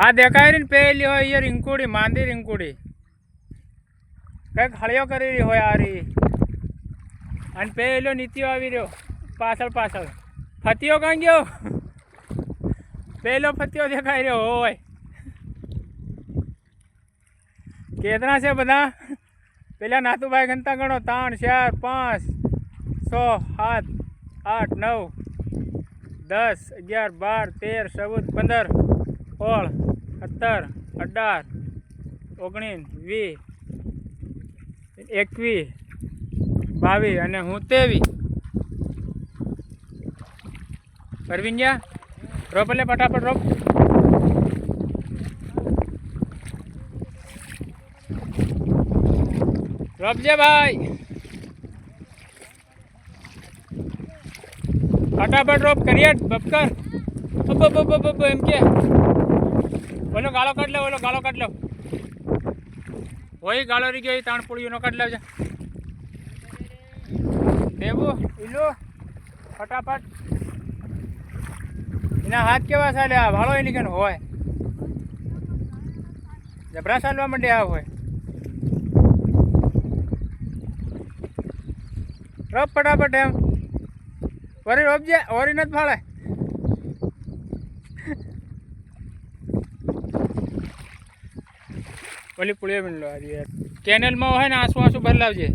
આ દેખાય ને પેલી હોય એ રીંકુડી માંદી રીંકુડી કઈક હળિયો કરી રહી હોય આ રહી અને પેલો નીતિઓ આવી રહ્યો પાછળ પાછળ ફતિયો કાં ગયો પેલો ફતિયો દેખાઈ રહ્યો હોય કેટલા છે બધા પેલા નાતુભાઈ ગણતા ગણો 3 4 5 6 7 8 9 10 11 12 13 14 15 16 17 18 19 20 21 22 અને હું 23 પરવીન્યા રોપ એટલે ફટાફટ રોપ રોપજે ભાઈ ફટાફટ રોપ કરીએ બપકર એમ કે ઓલો ગાળો કાઢ લે ઓલો ગાળો કાઢ લો હોય ગાળો રહી ગયો તાણ પૂળીઓનો કાઢ લેવજે દેવું ઈલો ફટાફટ એના હાથ કેવા ચાલે આ ભાળો એની કે હોય જબરા ચાલવા માંડે આ હોય રોપ ફટાફટ એમ વરી રોપજે વરી નથી ફાળે ઓલી પુળીઓ મીંડલો કેનલમાં હોય ને આંસુ આંસુ ભરી લાવજે